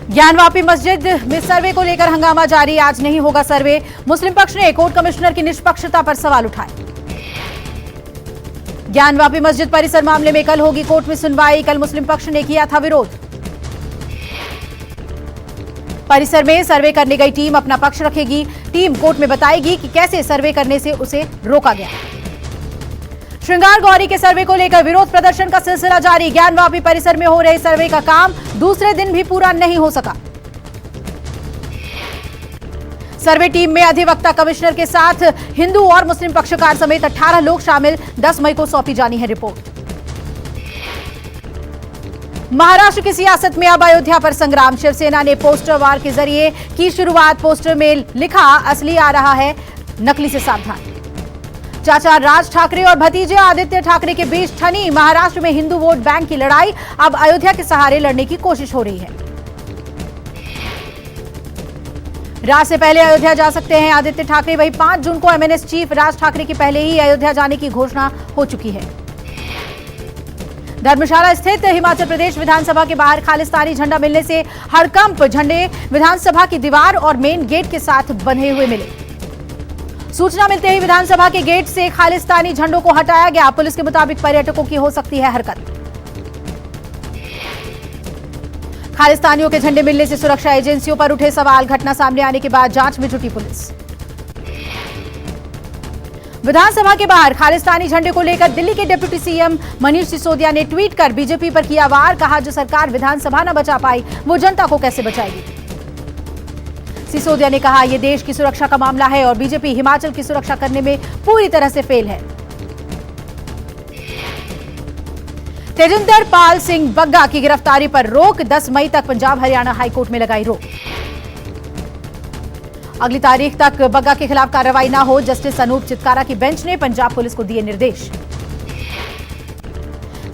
ज्ञानवापी मस्जिद में सर्वे को लेकर हंगामा जारी। आज नहीं होगा सर्वे। मुस्लिम पक्ष ने कोर्ट कमिश्नर की निष्पक्षता पर सवाल उठाए। ज्ञानवापी मस्जिद परिसर मामले में कल होगी कोर्ट में सुनवाई। कल मुस्लिम पक्ष ने किया था विरोध। परिसर में सर्वे करने गई टीम अपना पक्ष रखेगी। टीम कोर्ट में बताएगी कि कैसे सर्वे करने से उसे रोका गया। श्रृंगार गौरी के सर्वे को लेकर विरोध प्रदर्शन का सिलसिला जारी। ज्ञानवापी परिसर में हो रहे सर्वे का काम दूसरे दिन भी पूरा नहीं हो सका। सर्वे टीम में अधिवक्ता कमिश्नर के साथ हिंदू और मुस्लिम पक्षकार समेत 18 लोग शामिल। 10 मई को सौंपी जानी है रिपोर्ट। महाराष्ट्र की सियासत में अब अयोध्या पर संग्राम। शिवसेना ने पोस्टर वार के जरिए की शुरुआत। पोस्टर में लिखा, असली आ रहा है, नकली से सावधान। चाचा राज ठाकरे और भतीजे आदित्य ठाकरे के बीच ठनी महाराष्ट्र में हिंदू वोट बैंक की लड़ाई। अब अयोध्या के सहारे लड़ने की कोशिश हो रही है। राज से पहले अयोध्या जा सकते हैं आदित्य ठाकरे। वहीं 5 जून को एमएनएस चीफ राज ठाकरे की पहले ही अयोध्या जाने की घोषणा हो चुकी है। धर्मशाला स्थित हिमाचल प्रदेश विधानसभा के बाहर खालिस्तानी झंडा मिलने से हड़कंप। झंडे विधानसभा की दीवार और मेन गेट के साथ बंधे हुए मिले। सूचना मिलते ही विधानसभा के गेट से खालिस्तानी झंडों को हटाया गया। पुलिस के मुताबिक पर्यटकों की हो सकती है हरकत। खालिस्तानियों के झंडे मिलने से सुरक्षा एजेंसियों पर उठे सवाल। घटना सामने आने के बाद जांच में जुटी पुलिस। विधानसभा के बाहर खालिस्तानी झंडे को लेकर दिल्ली के डिप्टी सीएम मनीष सिसोदिया ने ट्वीट कर बीजेपी पर किया वार। कहा, जो सरकार विधानसभा न बचा पाई वो जनता को कैसे बचाएगी। सिसोदिया ने कहा, यह देश की सुरक्षा का मामला है और बीजेपी हिमाचल की सुरक्षा करने में पूरी तरह से फेल है। तेजिंदर पाल सिंह बग्गा की गिरफ्तारी पर रोक। 10 मई तक पंजाब हरियाणा हाईकोर्ट में लगाई रोक। अगली तारीख तक बग्गा के खिलाफ कार्रवाई न हो, जस्टिस अनूप चितकारा की बेंच ने पंजाब पुलिस को दिए निर्देश।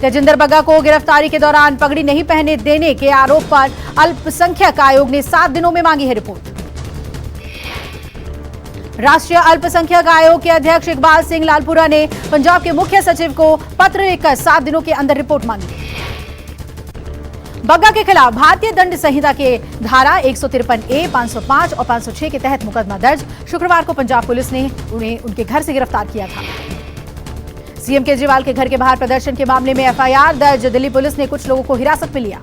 तेजिंदर बग्गा को गिरफ्तारी के दौरान पगड़ी नहीं पहने देने के आरोप पर अल्पसंख्यक आयोग ने 7 दिनों में मांगी है रिपोर्ट। राष्ट्रीय अल्पसंख्यक आयोग के अध्यक्ष इकबाल सिंह लालपुरा ने पंजाब के मुख्य सचिव को पत्र लिखकर 7 दिनों के अंदर रिपोर्ट मांगी। बग्गा के खिलाफ भारतीय दंड संहिता के धारा 153A, 505 और 506 के तहत मुकदमा दर्ज। शुक्रवार को पंजाब पुलिस ने उन्हें उनके घर से गिरफ्तार किया था। सीएम केजरीवाल के घर के बाहर प्रदर्शन के मामले में एफआईआर दर्ज। दिल्ली पुलिस ने कुछ लोगों को हिरासत में लिया।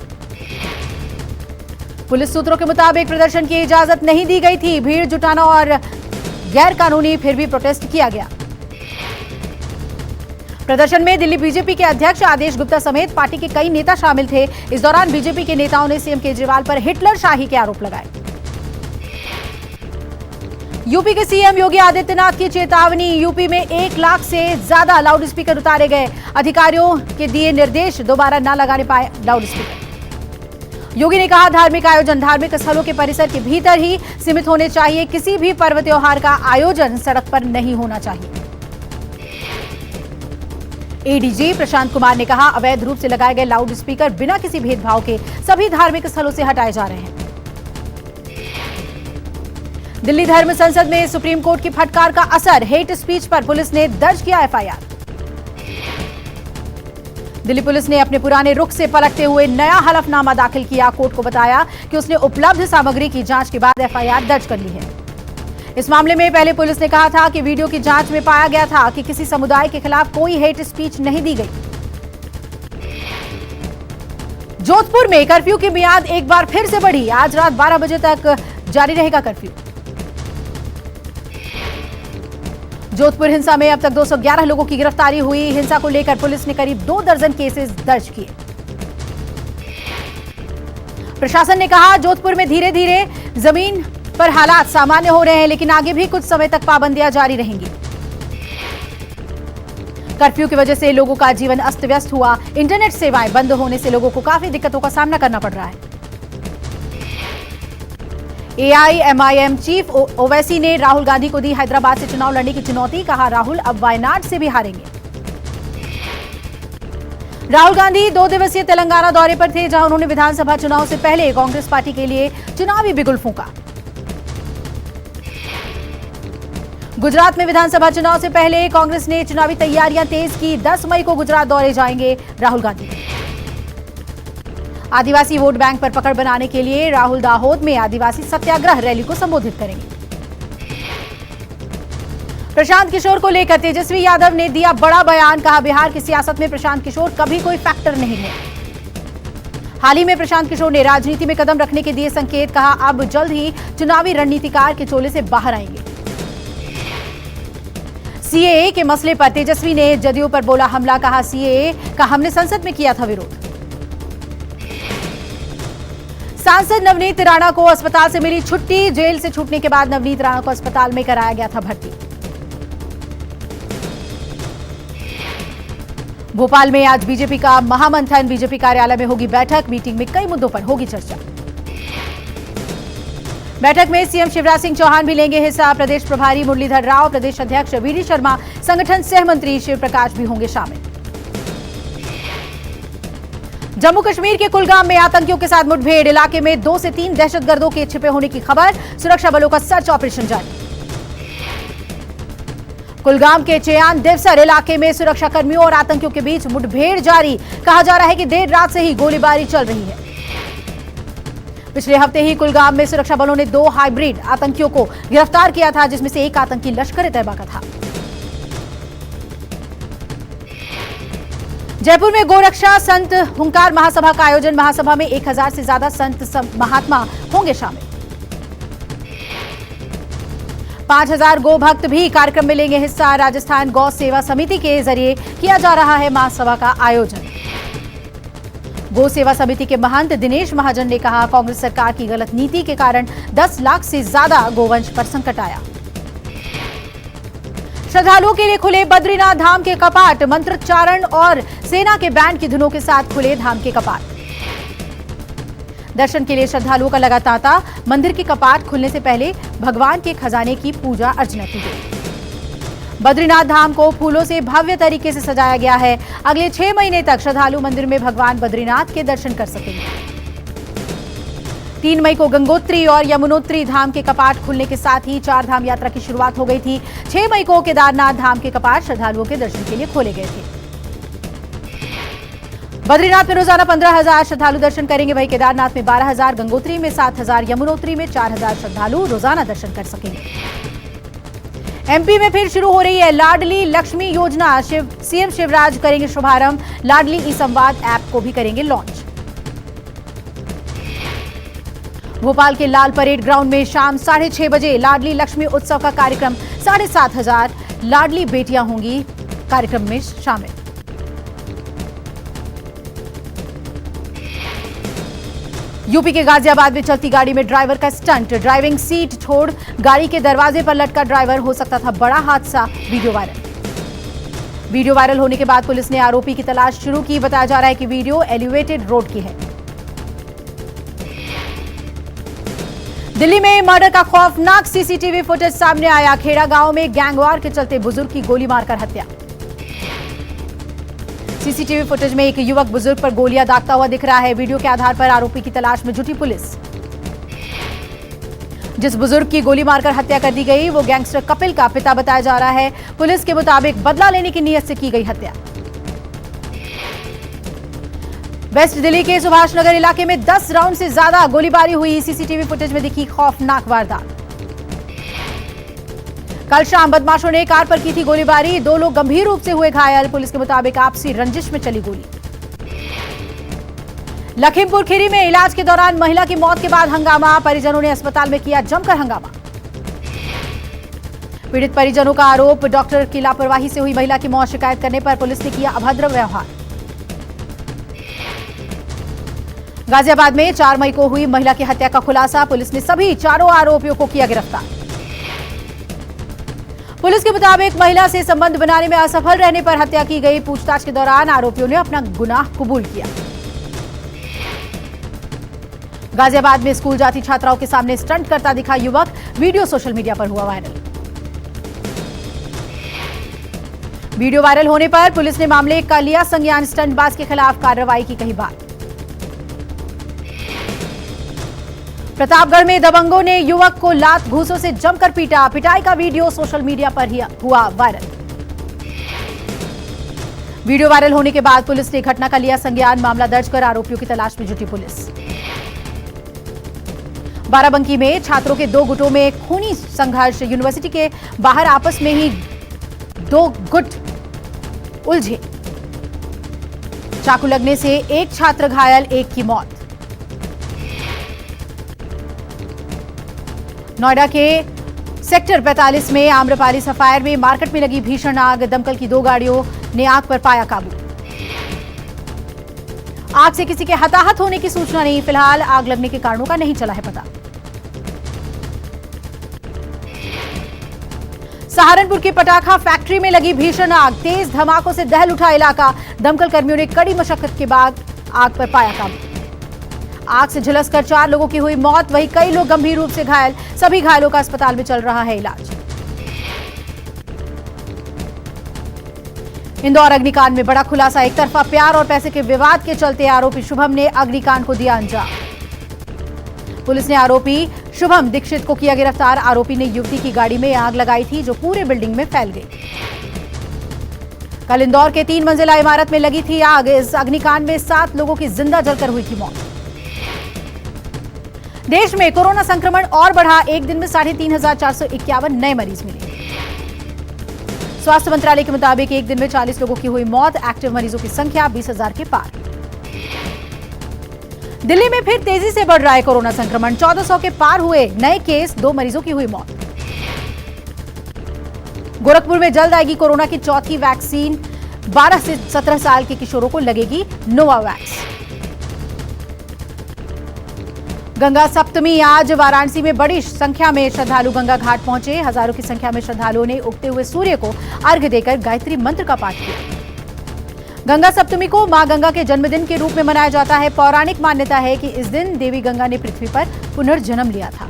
पुलिस सूत्रों के मुताबिक प्रदर्शन की इजाजत नहीं दी गई थी। भीड़ जुटाना और गैर कानूनी फिर भी प्रोटेस्ट किया गया। प्रदर्शन में दिल्ली बीजेपी के अध्यक्ष आदेश गुप्ता समेत पार्टी के कई नेता शामिल थे। इस दौरान बीजेपी के नेताओं ने सीएम केजरीवाल पर हिटलर शाही के आरोप लगाए। यूपी के सीएम योगी आदित्यनाथ की चेतावनी। यूपी में 1 लाख से ज्यादा लाउड स्पीकर उतारे गए। अधिकारियों के दिए निर्देश, दोबारा न लगाने पाए लाउड स्पीकर। योगी ने कहा, धार्मिक आयोजन धार्मिक स्थलों के परिसर के भीतर ही सीमित होने चाहिए। किसी भी पर्व त्योहार का आयोजन सड़क पर नहीं होना चाहिए। एडीजी प्रशांत कुमार ने कहा, अवैध रूप से लगाए गए लाउड स्पीकर बिना किसी भेदभाव के सभी धार्मिक स्थलों से हटाए जा रहे हैं। दिल्ली धर्म संसद में सुप्रीम कोर्ट की फटकार का असर। हेट स्पीच पर पुलिस ने दर्ज किया एफआईआर। दिल्ली पुलिस ने अपने पुराने रुख से पलटते हुए नया हलफनामा दाखिल किया। कोर्ट को बताया कि उसने उपलब्ध सामग्री की जांच के बाद एफआईआर दर्ज कर ली है। इस मामले में पहले पुलिस ने कहा था कि वीडियो की जांच में पाया गया था कि किसी समुदाय के खिलाफ कोई हेट स्पीच नहीं दी गई। जोधपुर में कर्फ्यू की मियाद एक बार फिर से बढ़ी। आज रात 12 बजे तक जारी रहेगा कर्फ्यू। जोधपुर हिंसा में अब तक 211 लोगों की गिरफ्तारी हुई। हिंसा को लेकर पुलिस ने करीब 2 दर्जन केसेस दर्ज किए। प्रशासन ने कहा, जोधपुर में धीरे धीरे जमीन पर हालात सामान्य हो रहे हैं, लेकिन आगे भी कुछ समय तक पाबंदियां जारी रहेंगी। कर्फ्यू की वजह से लोगों का जीवन अस्त व्यस्त हुआ। इंटरनेट सेवाएं बंद होने से लोगों को काफी दिक्कतों का सामना करना पड़ रहा है। एआईएमआईएम चीफ ओवैसी ने राहुल गांधी को दी हैदराबाद से चुनाव लड़ने की चुनौती। कहा, राहुल अब वायनाड से भी हारेंगे। राहुल गांधी 2 दिवसीय तेलंगाना दौरे पर थे, जहां उन्होंने विधानसभा चुनाव से पहले कांग्रेस पार्टी के लिए चुनावी बिगुल फूंका। गुजरात में विधानसभा चुनाव से पहले कांग्रेस ने चुनावी तैयारियां तेज की। 10 मई को गुजरात दौरे जाएंगे राहुल गांधी। आदिवासी वोट बैंक पर पकड़ बनाने के लिए राहुल दाहोद में आदिवासी सत्याग्रह रैली को संबोधित करेंगे। प्रशांत किशोर को लेकर तेजस्वी यादव ने दिया बड़ा बयान, कहा बिहार की सियासत में प्रशांत किशोर कभी कोई फैक्टर नहीं है। हाल ही में प्रशांत किशोर ने राजनीति में कदम रखने के दिए संकेत, कहा अब जल्द ही चुनावी रणनीतिकार के चोले से बाहर आएंगे। सीएए के मसले पर तेजस्वी ने जदयू पर बोला हमला, कहा सीएए का हमने संसद में किया था विरोध। सांसद नवनीत राणा को अस्पताल से मिली छुट्टी, जेल से छूटने के बाद नवनीत राणा को अस्पताल में कराया गया था भर्ती। भोपाल में आज बीजेपी का महामंथन, बीजेपी कार्यालय में होगी बैठक, मीटिंग में कई मुद्दों पर होगी चर्चा। बैठक में सीएम शिवराज सिंह चौहान भी लेंगे हिस्सा, प्रदेश प्रभारी मुरलीधर राव, प्रदेश अध्यक्ष वीडी शर्मा, संगठन सह मंत्री शिव प्रकाश भी होंगे शामिल। जम्मू कश्मीर के कुलगाम में आतंकियों के साथ मुठभेड़, इलाके में 2 से 3 दहशतगर्दों के छिपे होने की खबर, सुरक्षा बलों का सर्च ऑपरेशन जारी। कुलगाम के चेयान देवसर इलाके में सुरक्षाकर्मियों और आतंकियों के बीच मुठभेड़ जारी, कहा जा रहा है कि देर रात से ही गोलीबारी चल रही है। पिछले हफ्ते ही कुलगाम में सुरक्षा बलों ने 2 हाइब्रिड आतंकियों को गिरफ्तार किया था, जिसमें से एक आतंकी लश्कर-ए-तैयबा का था। जयपुर में गोरक्षा संत हुंकार महासभा का आयोजन, महासभा में 1000 से ज्यादा संत महात्मा होंगे शामिल। 5000 गो भक्त भी कार्यक्रम में लेंगे हिस्सा, राजस्थान गौ सेवा समिति के जरिए किया जा रहा है महासभा का आयोजन। गो सेवा समिति के महंत दिनेश महाजन ने कहा कांग्रेस सरकार की गलत नीति के कारण 10 लाख से ज्यादा गोवंश पर संकट आया। श्रद्धालुओं के लिए खुले बद्रीनाथ धाम के कपाट, मंत्रोच्चारण और सेना के बैंड की धुनों के साथ खुले धाम के कपाट। दर्शन के लिए श्रद्धालुओं का लगा तांता, मंदिर के कपाट खुलने से पहले भगवान के खजाने की पूजा अर्चना की गई। बद्रीनाथ धाम को फूलों से भव्य तरीके से सजाया गया है। अगले 6 महीने तक श्रद्धालु मंदिर में भगवान बद्रीनाथ के दर्शन कर सकेंगे। 3 मई को गंगोत्री और यमुनोत्री धाम के कपाट खुलने के साथ ही 4 धाम यात्रा की शुरुआत हो गई थी। 6 मई को केदारनाथ धाम के कपाट श्रद्धालुओं के दर्शन के लिए खोले गए थे। बद्रीनाथ में रोजाना 15,000 श्रद्धालु दर्शन करेंगे, वहीं केदारनाथ में 12,000, गंगोत्री में 7,000, यमुनोत्री में 4,000 श्रद्धालु रोजाना दर्शन कर सकेंगे। एमपी में फिर शुरू हो रही है लाडली लक्ष्मी योजना, सीएम शिवराज करेंगे शुभारंभ, लाडली ई संवाद ऐप को भी करेंगे लॉन्च। भोपाल के लाल परेड ग्राउंड में शाम 6:30 बजे लाडली लक्ष्मी उत्सव का कार्यक्रम, 7,500 लाडली बेटियां होंगी कार्यक्रम में शामिल। यूपी के गाजियाबाद में चलती गाड़ी में ड्राइवर का स्टंट, ड्राइविंग सीट छोड़ गाड़ी के दरवाजे पर लटका ड्राइवर, हो सकता था बड़ा हादसा, वीडियो वायरल होने के बाद पुलिस ने आरोपी की तलाश शुरू की। बताया जा रहा है कि वीडियो एलिवेटेड रोड की है। दिल्ली में मर्डर का खौफनाक सीसीटीवी फुटेज सामने आया, खेड़ा गांव में गैंगवार के चलते बुजुर्ग की गोली मारकर हत्या। सीसीटीवी फुटेज में एक युवक बुजुर्ग पर गोलियां दागता हुआ दिख रहा है। वीडियो के आधार पर आरोपी की तलाश में जुटी पुलिस। जिस बुजुर्ग की गोली मारकर हत्या कर दी गई वो गैंगस्टर कपिल का पिता बताया जा रहा है। पुलिस के मुताबिक बदला लेने की नीयत से की गई हत्या। वेस्ट दिल्ली के सुभाष नगर इलाके में 10 राउंड से ज्यादा गोलीबारी हुई, सीसीटीवी फुटेज में दिखी खौफनाक वारदात। कल शाम बदमाशों ने कार पर की थी गोलीबारी, 2 लोग गंभीर रूप से हुए घायल। पुलिस के मुताबिक आपसी रंजिश में चली गोली। लखीमपुर खीरी में इलाज के दौरान महिला की मौत के बाद हंगामा, परिजनों ने अस्पताल में किया जमकर हंगामा। पीड़ित परिजनों का आरोप डॉक्टर की लापरवाही से हुई महिला की मौत, शिकायत करने पर पुलिस ने किया अभद्र व्यवहार। गाजियाबाद में 4 मई को हुई महिला की हत्या का खुलासा, पुलिस ने सभी 4 आरोपियों को किया गिरफ्तार। पुलिस के मुताबिक महिला से संबंध बनाने में असफल रहने पर हत्या की गई। पूछताछ के दौरान आरोपियों ने अपना गुनाह कबूल किया। गाजियाबाद में स्कूल जाती छात्राओं के सामने स्टंट करता दिखा युवक, वीडियो सोशल मीडिया पर हुआ वायरल। वीडियो वायरल होने पर पुलिस ने मामले का लिया संज्ञान, स्टंटबाज के खिलाफ कार्रवाई की कही बात। प्रतापगढ़ में दबंगों ने युवक को लात घूंसों से जमकर पीटा, पिटाई का वीडियो सोशल मीडिया पर ही हुआ वायरल। वीडियो वायरल होने के बाद पुलिस ने घटना का लिया संज्ञान। मामला दर्ज कर आरोपियों की तलाश में जुटी पुलिस। बाराबंकी में छात्रों के 2 गुटों में खूनी संघर्ष। यूनिवर्सिटी के बाहर आपस में ही 2 गुट उलझे। चाकू लगने से एक छात्र घायल, एक की मौत। नोएडा के सेक्टर 45 में आम्रपाली सफायर में मार्केट में लगी भीषण आग। दमकल की 2 गाड़ियों ने आग पर पाया काबू। आग से किसी के हताहत होने की सूचना नहीं। फिलहाल आग लगने के कारणों का नहीं चला है पता। सहारनपुर की पटाखा फैक्ट्री में लगी भीषण आग। तेज धमाकों से दहल उठा इलाका। दमकल कर्मियों ने कड़ी मशक्कत के बाद आग पर पाया काबू। आग से झुलसकर 4 लोगों की हुई मौत, वहीं कई लोग गंभीर रूप से घायल। सभी घायलों का अस्पताल में चल रहा है इलाज। इंदौर अग्निकांड में बड़ा खुलासा। एक तरफा प्यार और पैसे के विवाद के चलते आरोपी शुभम ने अग्निकांड को दिया अंजाम। पुलिस ने आरोपी शुभम दीक्षित को किया गिरफ्तार। आरोपी ने युवती की गाड़ी में आग लगाई थी जो पूरे बिल्डिंग में फैल गई। कल इंदौर के 3 मंजिला इमारत में लगी थी आग। इस अग्निकांड में 7 लोगों की जिंदा जलकर हुई थी मौत। देश में कोरोना संक्रमण और बढ़ा। एक दिन में 3,451 नए मरीज मिले। स्वास्थ्य मंत्रालय के मुताबिक एक दिन में 40 लोगों की हुई मौत। एक्टिव मरीजों की संख्या 20,000 के पार। दिल्ली में फिर तेजी से बढ़ रहा है कोरोना संक्रमण। 1400 के पार हुए नए केस, 2 मरीजों की हुई मौत। गोरखपुर में जल्द आएगी कोरोना की 4थी वैक्सीन। 12 से 17 साल के किशोरों को लगेगी नोवावैक्स। गंगा सप्तमी आज वाराणसी में बड़ी संख्या में श्रद्धालु गंगा घाट पहुंचे। हजारों की संख्या में श्रद्धालुओं ने उगते हुए सूर्य को अर्घ्य देकर गायत्री मंत्र का पाठ किया। गंगा सप्तमी को मां गंगा के जन्मदिन के रूप में मनाया जाता है। पौराणिक मान्यता है कि इस दिन देवी गंगा ने पृथ्वी पर पुनर्जन्म लिया था।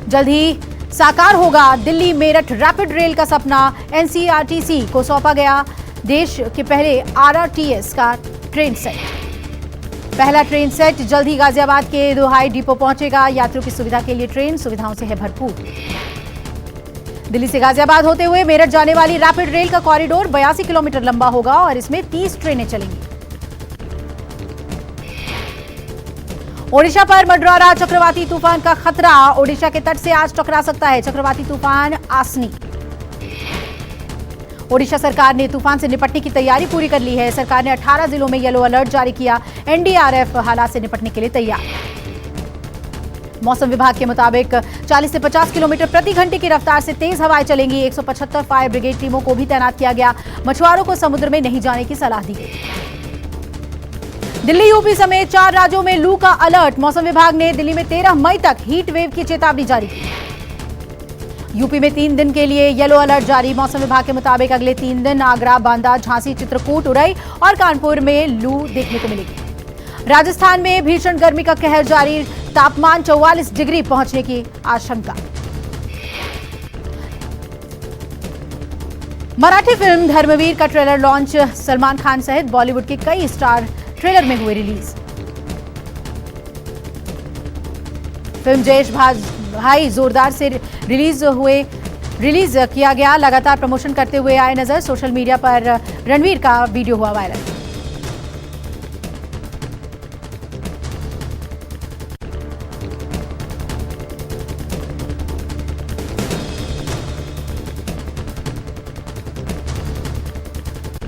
जल्द ही साकार होगा दिल्ली मेरठ रैपिड रेल का सपना। एनसीआरटीसी को सौंपा गया देश के पहले आरआरटीएस का ट्रेन सेट। पहला ट्रेन सेट जल्द ही गाजियाबाद के दोहाई डिपो पहुंचेगा। यात्रियों की सुविधा के लिए ट्रेन सुविधाओं से है भरपूर। दिल्ली से गाजियाबाद होते हुए मेरठ जाने वाली रैपिड रेल का कॉरिडोर 82 किलोमीटर लंबा होगा और इसमें 30 ट्रेनें चलेंगी। ओडिशा पर मंडरा रहा चक्रवाती तूफान का खतरा। ओडिशा के तट से आज टकरा सकता है चक्रवाती तूफान आसनी। ओडिशा सरकार ने तूफान से निपटने की तैयारी पूरी कर ली है। सरकार ने 18 जिलों में येलो अलर्ट जारी किया। एनडीआरएफ हालात से निपटने के लिए तैयार। मौसम विभाग के मुताबिक 40 से 50 किलोमीटर प्रति घंटे की रफ्तार से तेज हवाएं चलेंगी। 175 फायर ब्रिगेड टीमों को भी तैनात किया गया। मछुआरों को समुद्र में नहीं जाने की सलाह दी गई। दिल्ली, यूपी समेत 4 राज्यों में लू का अलर्ट। मौसम विभाग ने दिल्ली में 13 मई तक हीट वेव की चेतावनी जारी की। यूपी में 3 दिन के लिए येलो अलर्ट जारी। मौसम विभाग के मुताबिक अगले 3 दिन आगरा, बांदा, झांसी, चित्रकूट, उरई और कानपुर में लू देखने को मिलेगी। राजस्थान में भीषण गर्मी का कहर जारी। तापमान 44 डिग्री पहुंचने की आशंका। मराठी फिल्म धर्मवीर का ट्रेलर लॉन्च। सलमान खान सहित बॉलीवुड के कई स्टार ट्रेलर में हुए रिलीज। फिल्म जयेश भाई जोरदार से रिलीज किया गया। लगातार प्रमोशन करते हुए आए नजर। सोशल मीडिया पर रणवीर का वीडियो हुआ वायरल।